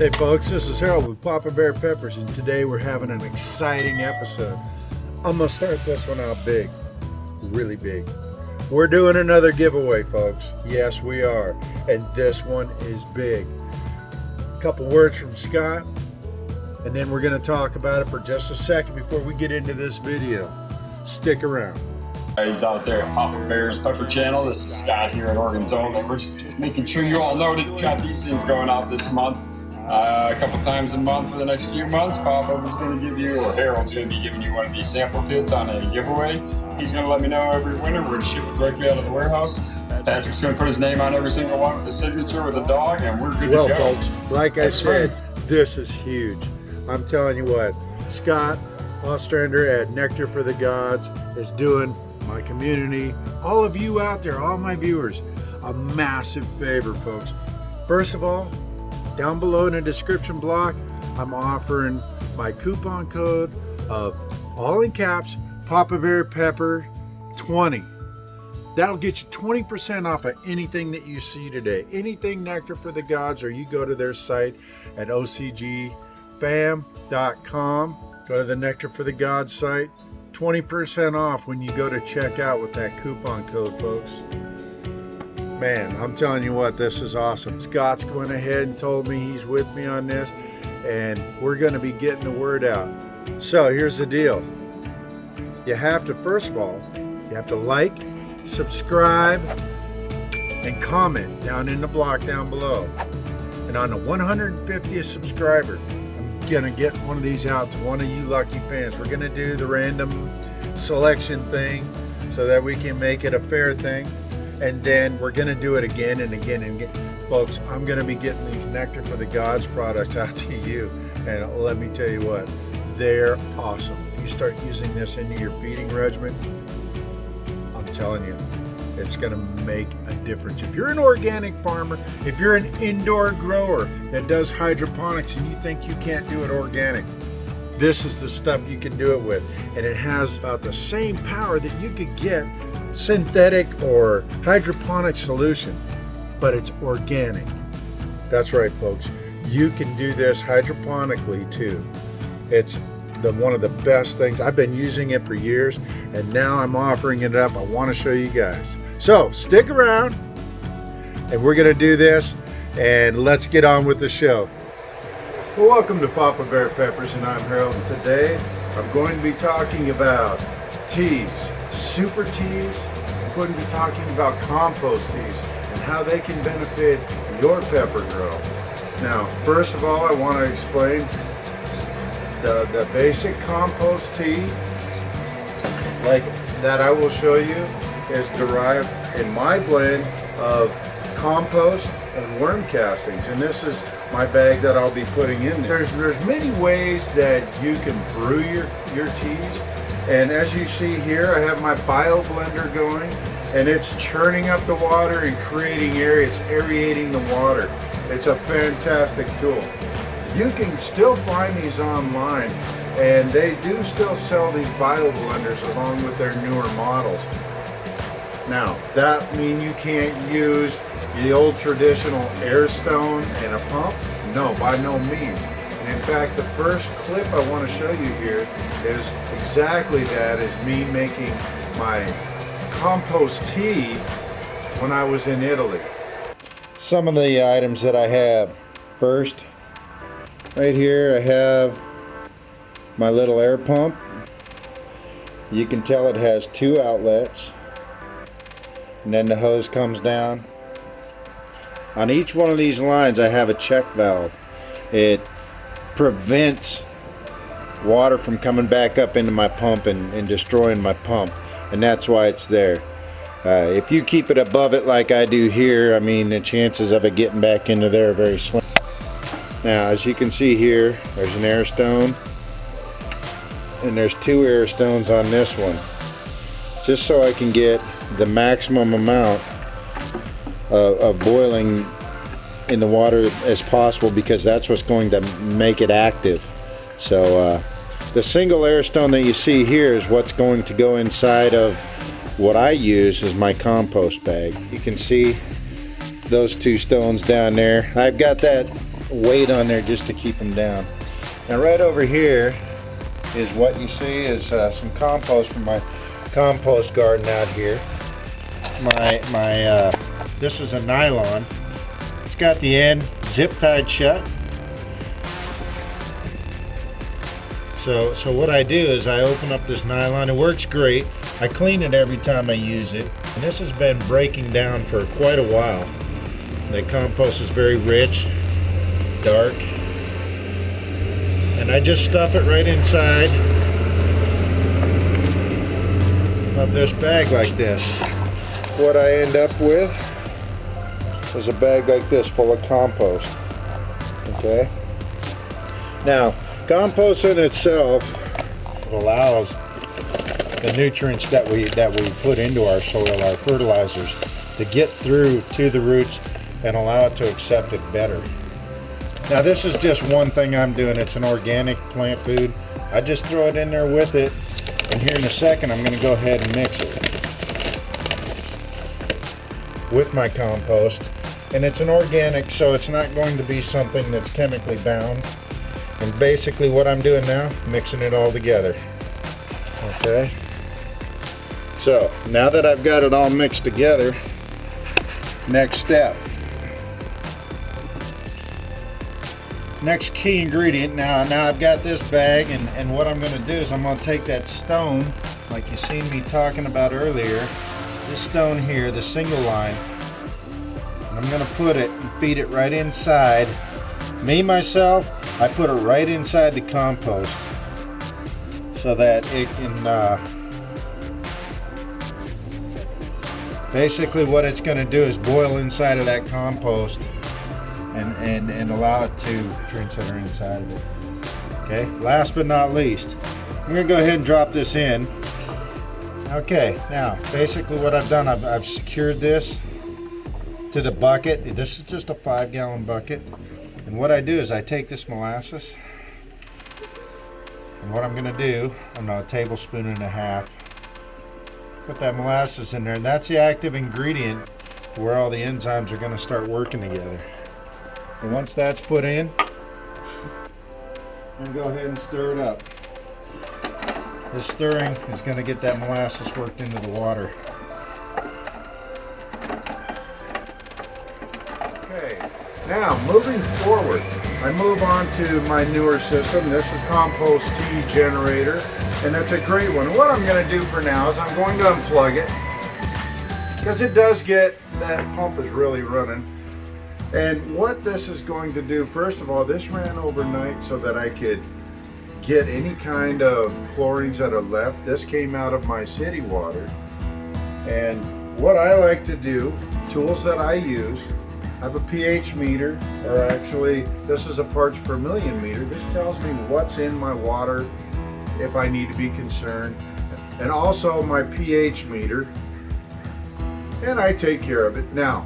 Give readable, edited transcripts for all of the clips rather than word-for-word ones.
Hey folks, this is Harold with Papa Bear Peppers, and today we're having an exciting episode. I'm gonna start this one out big, really big. We're doing another giveaway, folks. Yes, we are, and this one is big. A couple words from Scott, and then we're gonna talk about it for just a second before we get into this video. Stick around. Guys out there at Papa Bear's Pepper Channel, this is Scott here at Oregon Zone, and we're just making sure you all know that we got these things going out this month. A couple times a month for the next few months, Papa was going to give you, or Harold's going to be giving you one of these sample kits on a giveaway. He's going to let me know every winter. We're going to ship it directly out of the warehouse. Patrick's going to put his name on every single one with a signature with a dog, and we're good to go. Well, folks, like I said, this is huge. I'm telling you what, Scott Ostrander at Nectar For The Gods is doing my community, all of you out there, all my viewers, a massive favor, folks. First of all, down below in the description block, I'm offering my coupon code of, all in caps, Papa Bear Pepper 20. That'll get you 20% off of anything that you see today. Anything Nectar For The Gods, or you go to their site at ocgfam.com. Go to the Nectar For The Gods site. 20% off when you go to check out with that coupon code, folks. Man, I'm telling you what, this is awesome. Scott's going ahead and told me he's with me on this, and we're going to be getting the word out. So here's the deal. You have to, first of all, you have to like, subscribe, and comment down in the block down below. And on the 150th subscriber, I'm going to get one of these out to one of you lucky fans. We're going to do the random selection thing so that we can make it a fair thing. And then we're going to do it again and again and again. Folks, I'm going to be getting these Nectar For The Gods products out to you. And let me tell you what, they're awesome. If you start using this into your feeding regimen, I'm telling you, it's going to make a difference. If you're an organic farmer, if you're an indoor grower that does hydroponics and you think you can't do it organic, this is the stuff you can do it with. And it has about the same power that you could get synthetic or hydroponic solution, but it's organic. That's right, folks. You can do this hydroponically too. It's one of the best things. I've been using it for years, and now I'm offering it up. I want to show you guys. So stick around, and we're going to do this, and let's get on with the show. Well, welcome to Papa Bear Peppers, and I'm Harold. And today I'm going to be talking about teas, super teas. I'm going to be talking about compost teas and how they can benefit your pepper grow. Now, first of all, I want to explain the basic compost tea, like that I will show you, is derived in my blend of compost and worm castings, and this is my bag that I'll be putting in there. There's many ways that you can brew your teas, and as you see here, I have my bio blender going, and it's churning up the water and creating it's aerating the water. It's a fantastic tool. You can still find these online, and they do still sell these bio blenders along with their newer models. Now, that mean you can't use the old traditional air stone and a pump? No, by no means. And in fact, the first clip I want to show you here is exactly that, is me making my compost tea when I was in Italy. Some of the items that I have. First, right here I have my little air pump. You can tell it has two outlets, and then the hose comes down. On each one of these lines I have a check valve. It prevents water from coming back up into my pump and destroying my pump, and that's why it's there. If you keep it above it like I do here, I mean, the chances of it getting back into there are very slim. Now, as you can see here, there's an air stone, and there's two air stones on this one, just so I can get the maximum amount of boiling in the water as possible, because that's what's going to make it active. So the single air stone that you see here is what's going to go inside of what I use is my compost bag. You can see those two stones down there. I've got that weight on there just to keep them down. Now right over here is what you see is some compost from my compost garden out here. This is a nylon. It's got the end zip tied shut. So what I do is I open up this nylon. It works great. I clean it every time I use it. And this has been breaking down for quite a while. The compost is very rich, dark. And I just stuff it right inside of this bag like this. What I end up with is a bag like this full of compost. Okay? Now, compost in itself allows the nutrients that we put into our soil, our fertilizers, to get through to the roots and allow it to accept it better. Now this is just one thing I'm doing. It's an organic plant food. I just throw it in there with it, and here in a second I'm going to go ahead and mix it with my compost. And it's an organic, so it's not going to be something that's chemically bound. And basically what I'm doing now, mixing it all together. Okay? So, now that I've got it all mixed together, next step. Next key ingredient, now I've got this bag, and what I'm going to do is I'm going to take that stone, like you seen me talking about earlier, this stone here, the single line, and I'm going to put it and feed it right inside. Me, myself, I put it right inside the compost so that it can, basically what it's going to do is boil inside of that compost and allow it to drinks that are inside of it. Okay, last but not least, I'm going to go ahead and drop this in. Okay, now basically what I've done, I've secured this to the bucket. This is just a 5-gallon bucket. And what I do is I take this molasses, and what I'm going to do, I'm a tablespoon and a half, put that molasses in there, and that's the active ingredient where all the enzymes are going to start working together. So once that's put in, I'm going to go ahead and stir it up. This stirring is going to get that molasses worked into the water. Now, moving forward, I move on to my newer system. This is Compost Tea generator, and it's a great one. What I'm going to do for now is I'm going to unplug it, because it does get, that pump is really running. And what this is going to do, first of all, this ran overnight so that I could get any kind of chlorines that are left. This came out of my city water. And what I like to do, tools that I use, I have a pH meter, or actually this is a parts per million meter. This tells me what's in my water if I need to be concerned, and also my pH meter, and I take care of it. Now,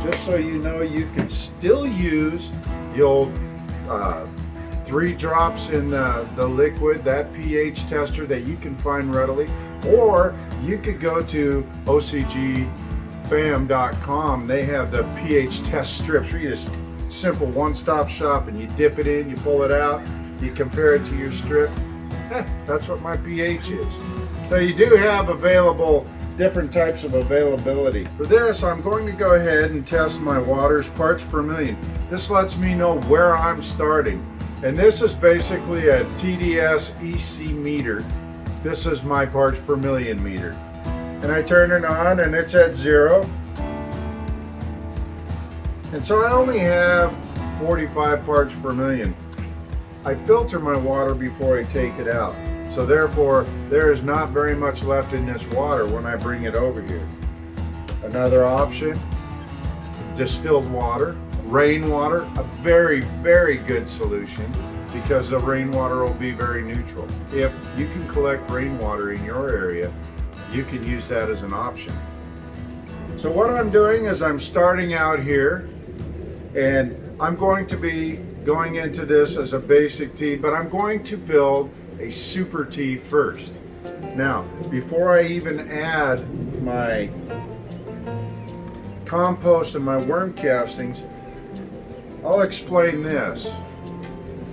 just so you know, you can still use the old 3 drops in the liquid, that pH tester that you can find readily, or you could go to OCGFam.com. They have the pH test strips where you just simple one-stop shop, and you dip it in, you pull it out, you compare it to your strip. That's what my pH is. So you do have available different types of availability. For this, I'm going to go ahead and test my water's parts per million. This lets me know where I'm starting. And this is basically a TDS EC meter. This is my parts per million meter. And I turn it on and it's at 0. And so I only have 45 parts per million. I filter my water before I take it out. So therefore, there is not very much left in this water when I bring it over here. Another option, distilled water, rainwater, a very, very good solution, because the rainwater will be very neutral. If you can collect rainwater in your area, you can use that as an option. So what I'm doing is I'm starting out here, and I'm going to be going into this as a basic tea, but I'm going to build a super tea first. Now, before I even add my compost and my worm castings, I'll explain this,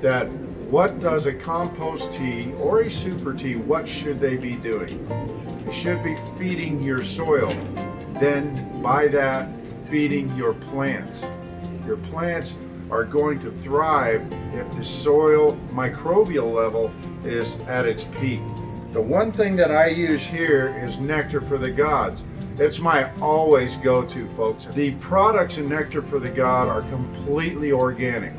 that what does a compost tea or a super tea, what should they be doing? You should be feeding your soil, then by that feeding your plants. Your plants are going to thrive if the soil microbial level is at its peak. The one thing that I use here is Nectar for the Gods. It's my always go-to, folks. The products in Nectar for the God are completely organic,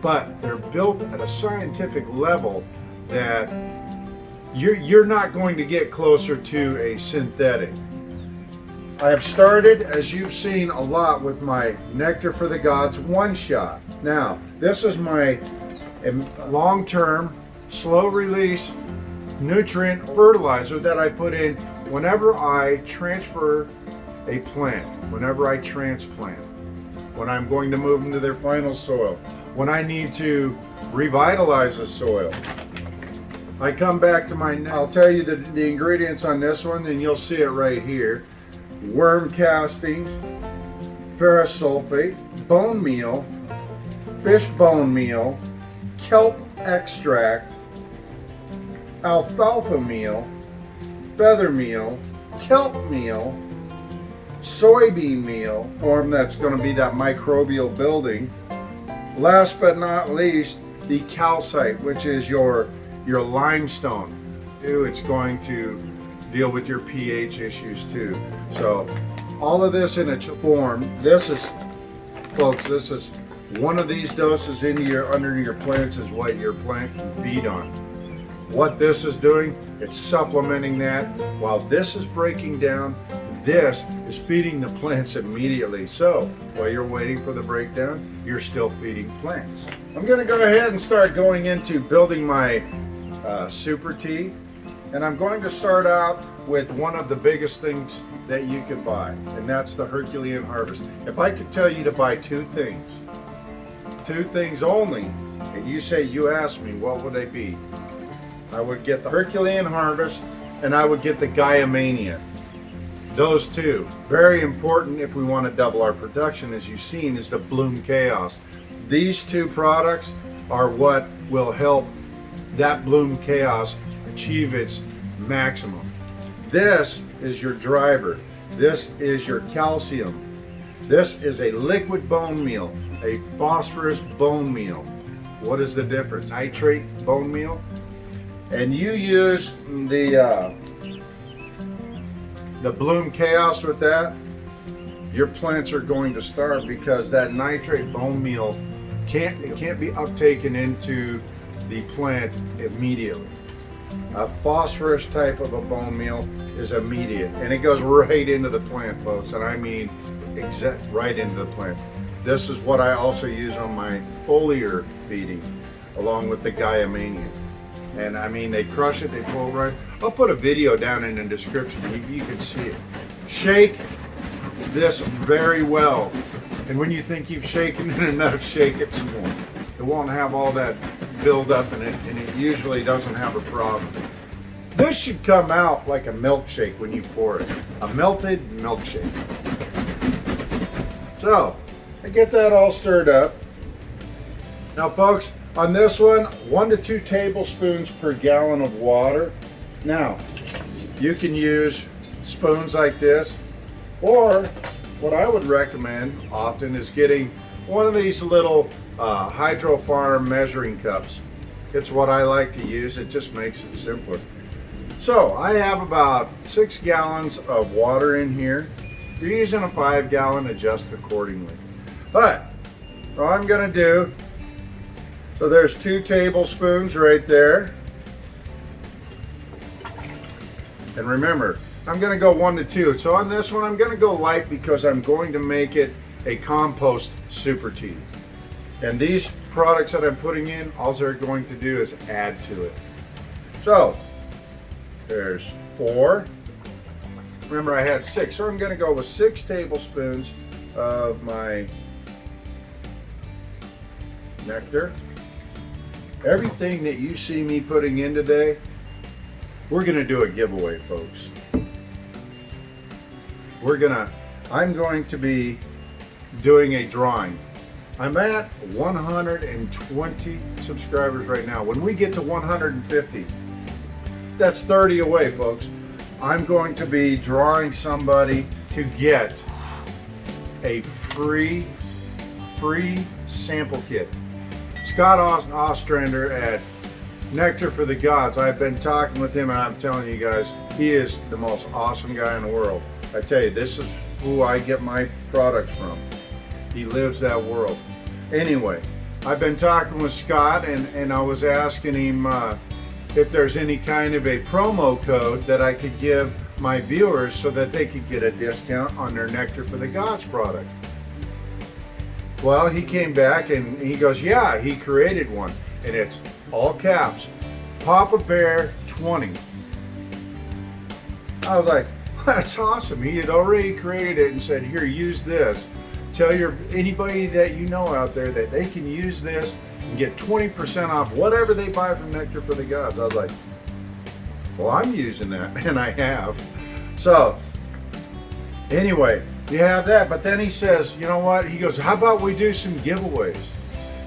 but they're built at a scientific level that you're not going to get closer to a synthetic. I have started, as you've seen a lot, with my Nectar for the Gods OneShot. Now, this is my long-term, slow-release nutrient fertilizer that I put in whenever I transfer a plant, whenever I transplant, when I'm going to move into their final soil, when I need to revitalize the soil. I come back to I'll tell you the ingredients on this one, and you'll see it right here. Worm castings, ferrous sulfate, bone meal, fish bone meal, kelp extract, alfalfa meal, feather meal, kelp meal, soybean meal, form that's going to be that microbial building. Last but not least, the calcite, which is your limestone. It's going to deal with your pH issues too. So all of this in a form. This is, folks, this is one of these doses under your plants is what your plant can feed on. What this is doing, it's supplementing that. While this is breaking down, this is feeding the plants immediately. So while you're waiting for the breakdown, you're still feeding plants. I'm going to go ahead and start going into building my super tea. And I'm going to start out with one of the biggest things that you can buy, and that's the Herculean Harvest. If I could tell you to buy two things only, and you asked me, what would they be? I would get the Herculean Harvest, and I would get the Gaia Mania. Those two, very important if we want to double our production, as you've seen, is the Bloom Chaos. These two products are what will help that Bloom Chaos achieve its maximum. This is your driver. This is your calcium. This is a liquid bone meal, a phosphorus bone meal. What is the difference? Nitrate bone meal, and you use the Bloom Chaos with that, your plants are going to starve, because that nitrate bone meal can't be uptaken into the plant immediately. A phosphorus type of a bone meal is immediate, and it goes right into the plant, folks, and I mean right into the plant. This is what I also use on my foliar feeding, along with the Gaia Mania. And I mean, they crush it, they pull right. I'll put a video down in the description, you can see it. Shake this very well, and when you think you've shaken it enough, shake it some more. It won't have all that build up in it, and it usually doesn't have a problem. This should come out like a milkshake when you pour it. A melted milkshake. So, I get that all stirred up. Now folks, on this one, 1 to 2 tablespoons per gallon of water. Now, you can use spoons like this, or what I would recommend often is getting one of these little Hydro Farm measuring cups. It's what I like to use. It just makes it simpler. So I have about 6 gallons of water in here. If you're using a 5 gallon, adjust accordingly. But what I'm going to do, so there's 2 tablespoons right there. And remember, I'm going to go 1 to 2. So on this one, I'm going to go light because I'm going to make it a compost super tea. And these products that I'm putting in, all they're going to do is add to it. So there's 4. Remember, I had 6, so I'm going to go with 6 tablespoons of my nectar. Everything that you see me putting in today, we're going to do a giveaway, folks. I'm going to be doing a drawing. I'm at 120 subscribers right now. When we get to 150, that's 30 away, folks. I'm going to be drawing somebody to get a free sample kit. Scott Ostrander at Nectar For The Gods. I've been talking with him, and I'm telling you guys, he is the most awesome guy in the world. I tell you, this is who I get my products from. He lives that world. Anyway, I've been talking with Scott, and I was asking him if there's any kind of a promo code that I could give my viewers so that they could get a discount on their Nectar For The Gods product. Well, he came back and he goes, yeah, he created one, and it's all caps, Papa Bear 20. I was like, that's awesome. He had already created it and said, here, use this. Tell anybody that you know out there that they can use this and get 20% off whatever they buy from Nectar For The Gods. I was like, well, I'm using that, and I have. So, anyway, you have that. But then he says, you know what? He goes, how about we do some giveaways?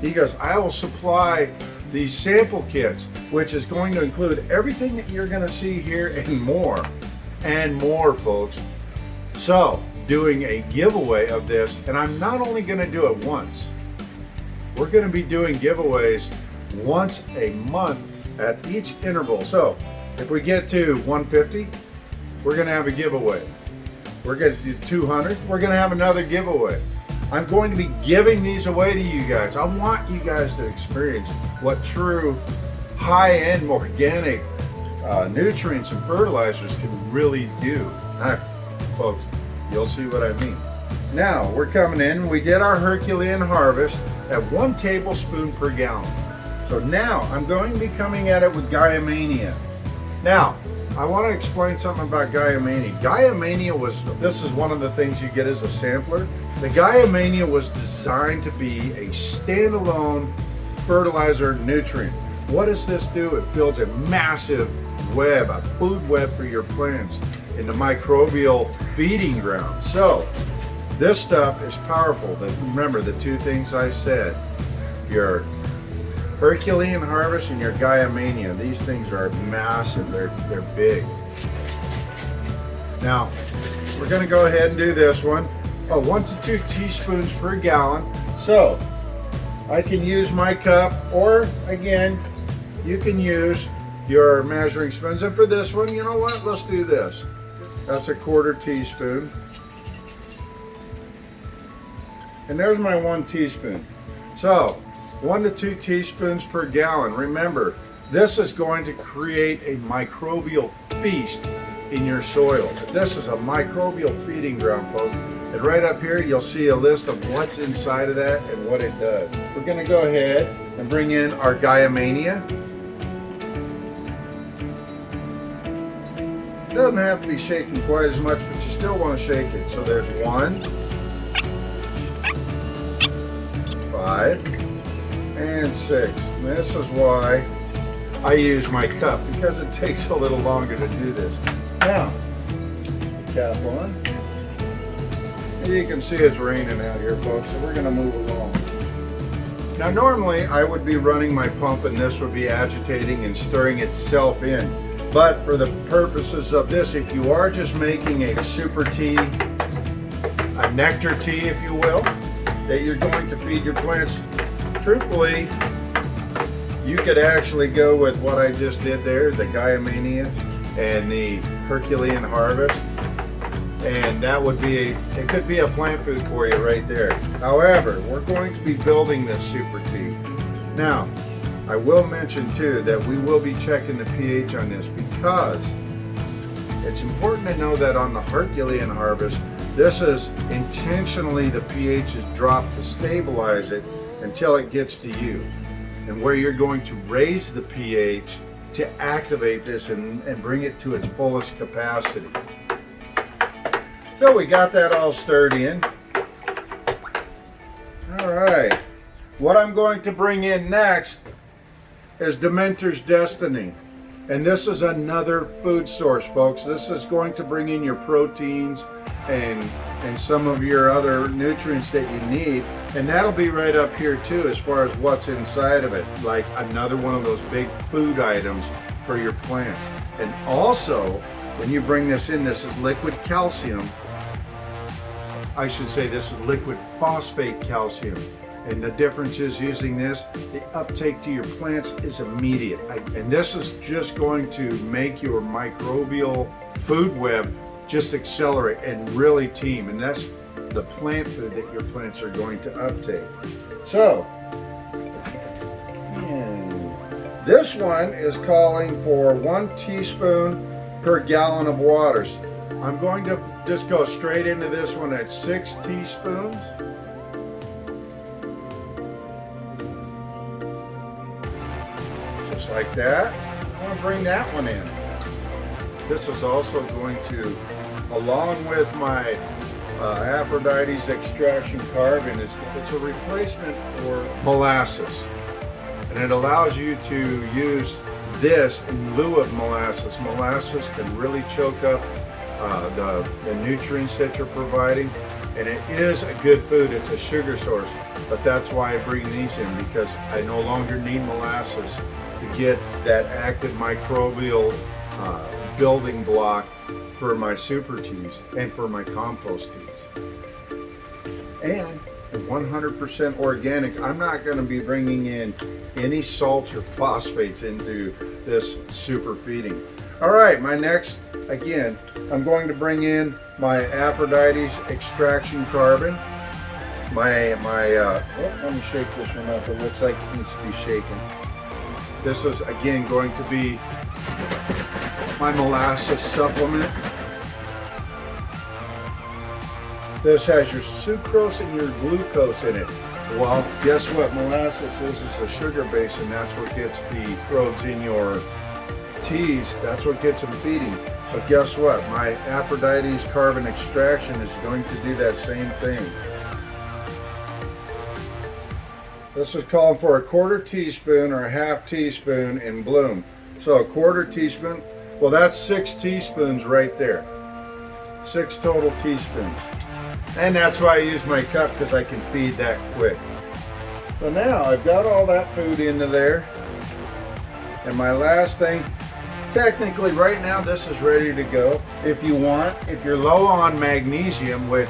He goes, I will supply these sample kits, which is going to include everything that you're going to see here and more, folks. So, doing a giveaway of this, and I'm not only going to do it once. We're going to be doing giveaways once a month at each interval. So, if we get to 150, we're going to have a giveaway. We're going to do 200, we're going to have another giveaway. I'm going to be giving these away to you guys. I want you guys to experience what true high-end organic nutrients and fertilizers can really do. Folks, you'll see what I mean. Now, we're coming in. We did our Herculean harvest at 1 tablespoon per gallon. So now, I'm going to be coming at it with Gaiamania. Now, I want to explain something about Gaiamania. Gaiamania this is one of the things you get as a sampler. The Gaiamania was designed to be a standalone fertilizer nutrient. What does this do? It builds a massive web, a food web for your plants in the microbial feeding ground. So, this stuff is powerful. Remember the two things I said. Your Herculean harvest and your Gaiamania. These things are massive. They're big. Now, we're going to go ahead and do this one. 1 to 2 teaspoons per gallon. So, I can use my cup, or again, you can use your measuring spoons. And for this one, you know what? Let's do this. That's a 1/4 teaspoon. And there's my 1 teaspoon. So, 1 to 2 teaspoons per gallon. Remember, this is going to create a microbial feast in your soil. This is a microbial feeding ground, folks. And right up here, you'll see a list of what's inside of that and what it does. We're going to go ahead and bring in our Gaiamania. It doesn't have to be shaken quite as much, but you still want to shake it. So there's 1, 5, and 6. And this is why I use my cup, because it takes a little longer to do this. Now, cap on. And you can see it's raining out here, folks, so we're going to move along. Now, normally I would be running my pump and this would be agitating and stirring itself in. But for the purposes of this, if you are just making a super tea, a nectar tea, if you will, that you're going to feed your plants, truthfully, you could actually go with what I just did there, the Gaiamania and the Herculean harvest. And that would be, it could be a plant food for you right there. However, we're going to be building this super tea. Now, I will mention too that we will be checking the pH on this, because it's important to know that on the Herculean harvest, this is intentionally, the pH is dropped to stabilize it until it gets to you. And where you're going to raise the pH to activate this and bring it to its fullest capacity. So we got that all stirred in. All right. What I'm going to bring in next is Dementor's Destiny. And this is another food source, folks. This is going to bring in your proteins and some of your other nutrients that you need. And that'll be right up here too, as far as what's inside of it. Like another one of those big food items for your plants. And also, when you bring this in, this is liquid calcium. I should say this is liquid phosphate calcium. And the difference is using this, the uptake to your plants is immediate. And this is just going to make your microbial food web just accelerate and really team. And that's the plant food that your plants are going to uptake. So, this one is calling for 1 teaspoon per gallon of water. I'm going to just go straight into this one at 6 teaspoons. Just like that. I'm going to bring that one in. This is also going to, along with my Aphrodite's extraction carbon, it's a replacement for molasses. And it allows you to use this in lieu of molasses. Molasses can really choke up the nutrients that you're providing. And it is a good food, it's a sugar source. But that's why I bring these in, because I no longer need molasses to get that active microbial building block for my super teas and for my compost teas. And 100% organic. I'm not going to be bringing in any salt or phosphates into this super feeding. All right, my next, again, I'm going to bring in my Aphrodite's extraction carbon. Let me shake this one up. It looks like it needs to be shaken. This is again going to be my molasses supplement. This has your sucrose and your glucose in it. Well, guess what molasses is a sugar base, and that's what gets the microbes in your teas. That's what gets them feeding. So guess what? My Aphrodite's carbon extraction is going to do that same thing. This is calling for a 1/4 teaspoon or a 1/2 teaspoon in bloom. So a 1/4 teaspoon, well, that's 6 teaspoons right there. 6 total teaspoons. And that's why I use my cup, because I can feed that quick. So now I've got all that food into there. And my last thing, technically right now this is ready to go. If you want, if you're low on magnesium, which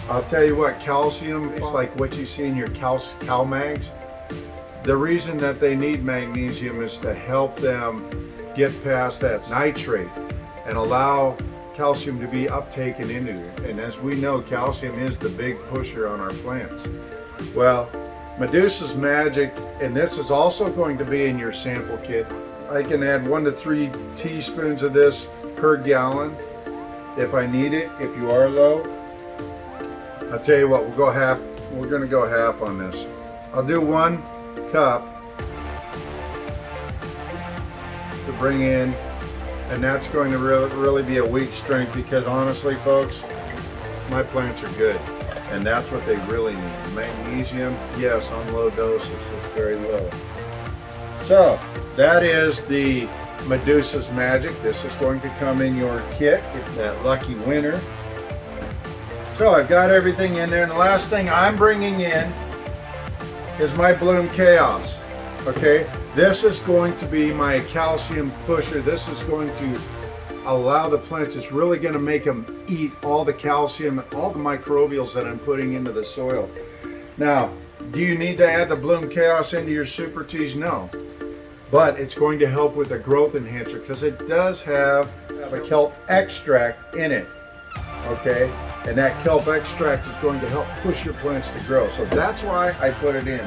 I'll tell you what, calcium is like what you see in your cow mags. The reason that they need magnesium is to help them get past that nitrate and allow calcium to be uptaken into it. And as we know, calcium is the big pusher on our plants. Well, Medusa's Magic, and this is also going to be in your sample kit. I can add 1 to 3 teaspoons of this per gallon if I need it, if you are low. I'll tell you what, we're going to go half on this. I'll do 1 cup to bring in, and that's going to really be a weak strength, because honestly folks, my plants are good, and that's what they really need. Magnesium, yes, on low doses, it's very low. So that is the Medusa's Magic. This is going to come in your kit, if that lucky winner. So I've got everything in there, and the last thing I'm bringing in is my Bloom Chaos. Okay, this is going to be my calcium pusher. This is going to allow the plants, it's really going to make them eat all the calcium and all the microbials that I'm putting into the soil. Now, do you need to add the Bloom Chaos into your super teas? No, but it's going to help with the growth enhancer, because it does have a kelp extract in it. Okay, and that kelp extract is going to help push your plants to grow. So that's why I put it in.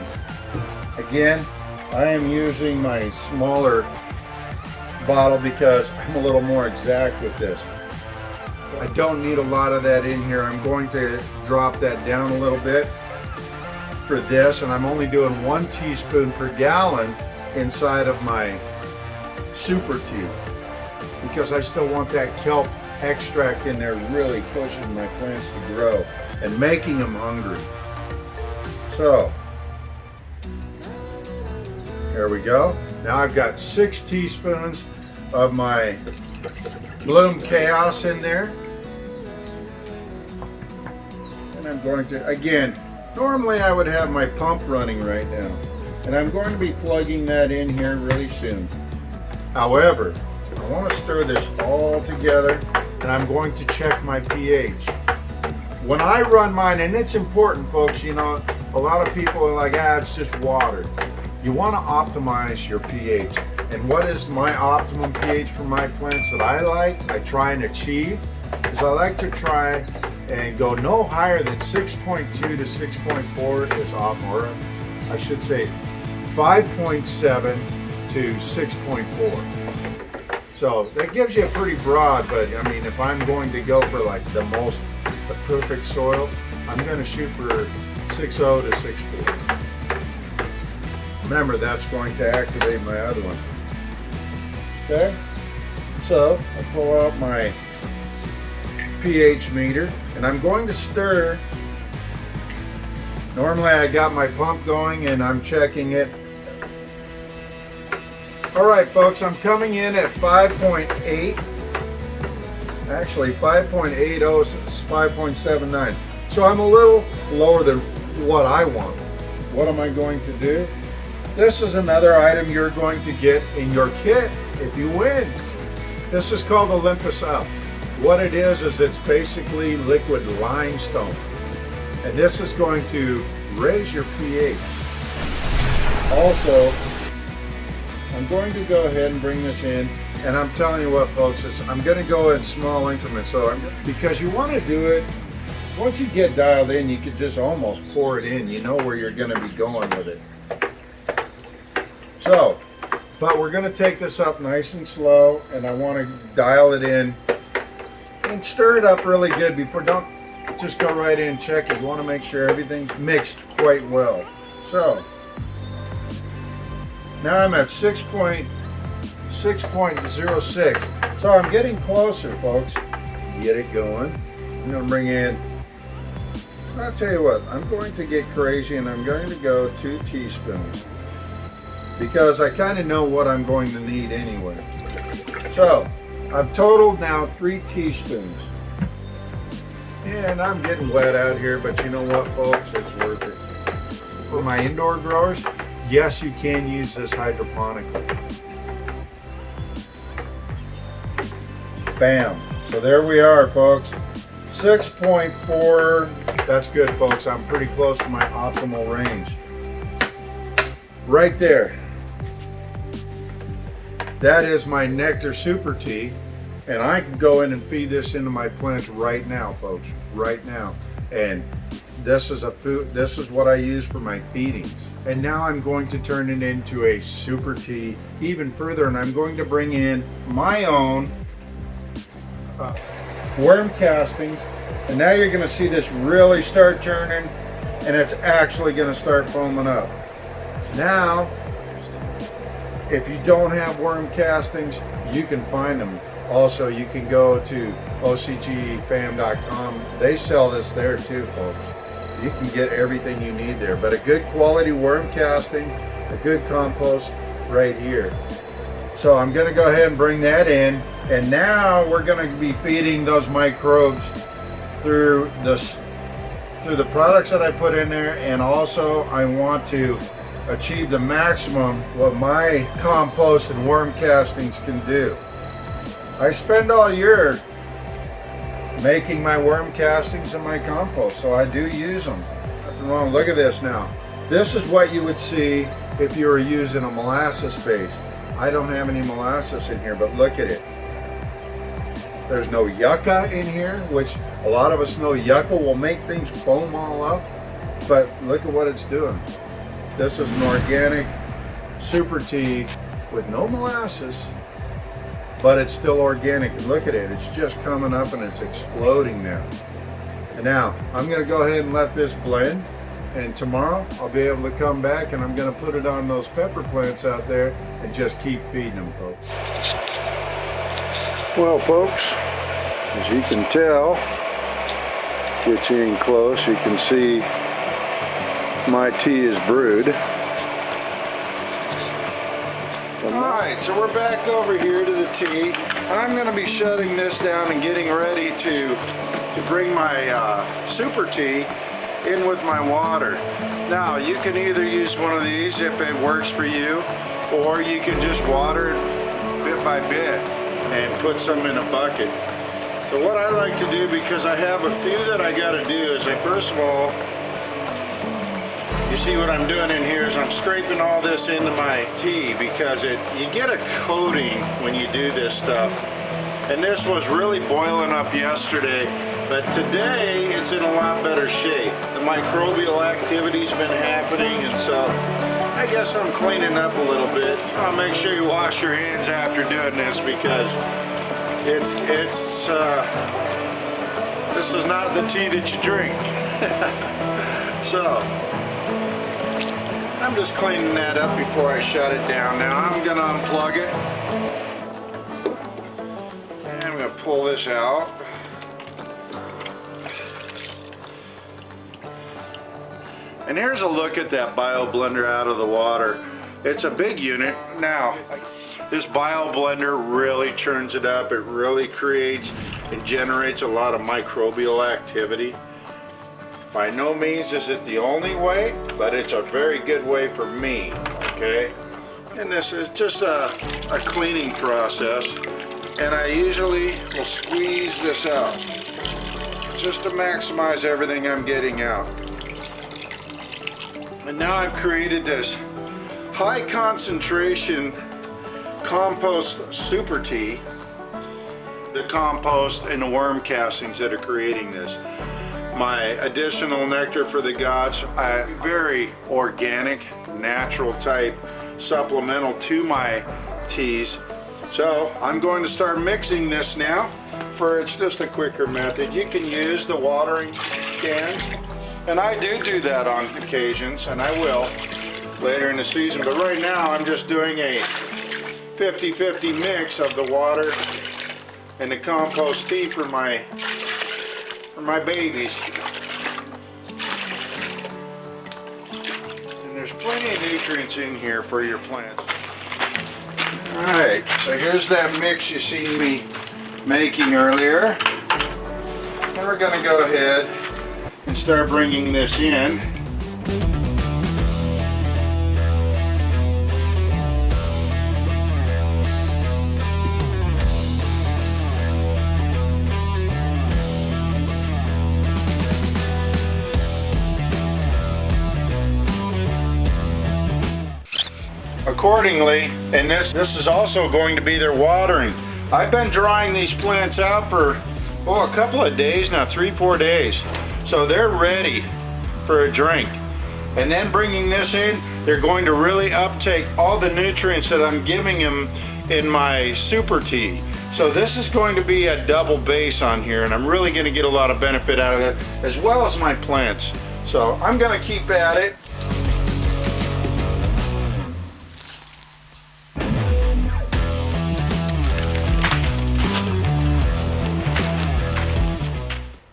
Again, I am using my smaller bottle because I'm a little more exact with this. I don't need a lot of that in here. I'm going to drop that down a little bit for this, and I'm only doing 1 teaspoon per gallon inside of my super tea, because I still want that kelp extract in there, really pushing my plants to grow and making them hungry. So there we go. Now I've got 6 teaspoons of my Bloom Chaos in there. And I'm going to, again, normally I would have my pump running right now. And I'm going to be plugging that in here really soon. However, I want to stir this all together and I'm going to check my pH. When I run mine, and it's important, folks, you know, a lot of people are like, it's just water. You want to optimize your pH. And what is my optimum pH for my plants that I try and achieve, is I like to try and go no higher than 6.2 to 6.4 is optimal, or I should say 5.7 to 6.4. So that gives you a pretty broad, but I mean, if I'm going to go for like the perfect soil, I'm going to shoot for 6.0 to 6.4. Remember, that's going to activate my other one. Okay, so I pull out my pH meter and I'm going to stir. Normally I got my pump going and I'm checking it. All right, folks, I'm coming in at 5.8. Actually 5.80, so it's 5.79. So I'm a little lower than what I want. What am I going to do? This is another item you're going to get in your kit if you win. This is called Olympus Up. What it is it's basically liquid limestone. And this is going to raise your pH. Also, I'm going to go ahead and bring this in, and I'm telling you what, folks, I'm going to go in small increments. So because you want to do it, once you get dialed in, you can just almost pour it in. You know where you're going to be going with it. So, but we're going to take this up nice and slow, and I want to dial it in and stir it up really good before, don't just go right in and check it. You want to make sure everything's mixed quite well. So, now I'm at 6.06. So I'm getting closer, folks. Get it going. I'm going to bring in, I'll tell you what, I'm going to get crazy and I'm going to go 2 teaspoons. Because I kind of know what I'm going to need anyway. So, I've totaled now 3 teaspoons. And I'm getting wet out here, but you know what, folks, it's worth it. For my indoor growers, yes, you can use this hydroponically. Bam. So there we are, folks. 6.4. That's good, folks. I'm pretty close to my optimal range. Right there. That is my Nectar Super Tea, and I can go in and feed this into my plants right now, folks, right now. And this is this is what I use for my feedings. And now I'm going to turn it into a Super Tea even further, and I'm going to bring in my own worm castings. And now you're going to see this really start turning, and it's actually going to start foaming up. Now, if you don't have worm castings, you can find them. Also, you can go to ocgfam.com. They sell this there too, folks. You can get everything you need there. But a good quality worm casting, a good compost right here. So I'm going to go ahead and bring that in. And now we're going to be feeding those microbes through the products that I put in there. And also I want to achieve the maximum what my compost and worm castings can do. I spend all year making my worm castings and my compost, so I do use them. Nothing wrong. Look at this now. This is what you would see if you were using a molasses base. I don't have any molasses in here, but look at it. There's no yucca in here, which a lot of us know yucca will make things foam all up, but look at what it's doing. This is an organic super tea with no molasses, but it's still organic. And look at it, it's just coming up and it's exploding now. And now I'm going to go ahead and let this blend, and tomorrow I'll be able to come back and I'm going to put it on those pepper plants out there and just keep feeding them, folks. Well, folks, as you can tell, get you in close, you can see my tea is brewed. Alright, so we're back over here to the tea. I'm going to be shutting this down and getting ready to bring my super tea in with my water. Now, you can either use one of these if it works for you, or you can just water it bit by bit and put some in a bucket. So what I like to do, because I have a few that I got to do, is first of all, you see what I'm doing in here is I'm scraping all this into my tea, because you get a coating when you do this stuff. And this was really boiling up yesterday, but today it's in a lot better shape. The microbial activity's been happening, and so I guess I'm cleaning up a little bit. I'll make sure you wash your hands after doing this, because this is not the tea that you drink. So I'm just cleaning that up before I shut it down. Now I'm going to unplug it. And I'm going to pull this out. And here's a look at that bio blender out of the water. It's a big unit. Now, this bio blender really churns it up. It really creates and generates a lot of microbial activity. By no means is it the only way, but it's a very good way for me, okay? And this is just a cleaning process, and I usually will squeeze this out just to maximize everything I'm getting out. And now I've created this high concentration compost super tea, the compost and the worm castings that are creating this. My additional Nectar for the Gods, very organic, natural type supplemental to my teas. So I'm going to start mixing this now. It's just a quicker method. You can use the watering cans, and I do that on occasions, and I will later in the season. But right now I'm just doing a 50-50 mix of the water and the compost tea for my babies. And there's plenty of nutrients in here for your plants. Alright, so here's that mix you seen me making earlier. And we're going to go ahead and start bringing this in. Accordingly, and this is also going to be their watering. I've been drying these plants out for a couple of days now, 3-4 days. So they're ready for a drink. And then bringing this in, they're going to really uptake all the nutrients that I'm giving them in my super tea. So this is going to be a double base on here, and I'm really going to get a lot of benefit out of it, as well as my plants. So I'm going to keep at it.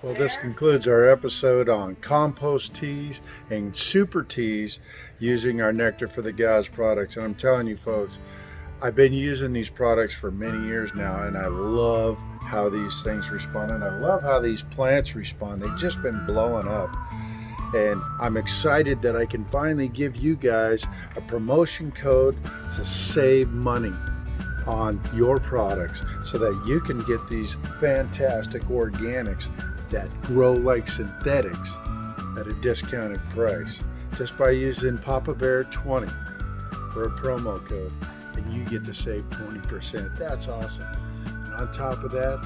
Well, this concludes our episode on compost teas and super teas using our Nectar for the Gods products. And I'm telling you folks, I've been using these products for many years now, and I love how these things respond, and I love how these plants respond. They've just been blowing up. And I'm excited that I can finally give you guys a promotion code to save money on your products so that you can get these fantastic organics that grow like synthetics at a discounted price just by using Papa Bear 20 for a promo code, and you get to save 20%. That's awesome. And on top of that,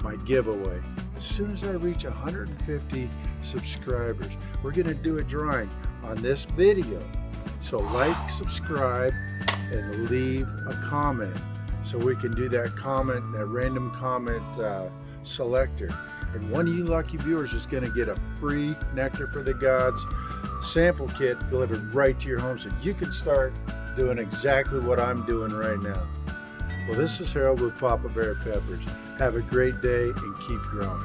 my giveaway. As soon as I reach 150 subscribers, we're going to do a drawing on this video. So like, subscribe, and leave a comment so we can do that comment, that random comment selector. And one of you lucky viewers is going to get a free Nectar for the Gods sample kit delivered right to your home, so you can start doing exactly what I'm doing right now. Well, this is Harold with Papa Bear Peppers. Have a great day and keep growing.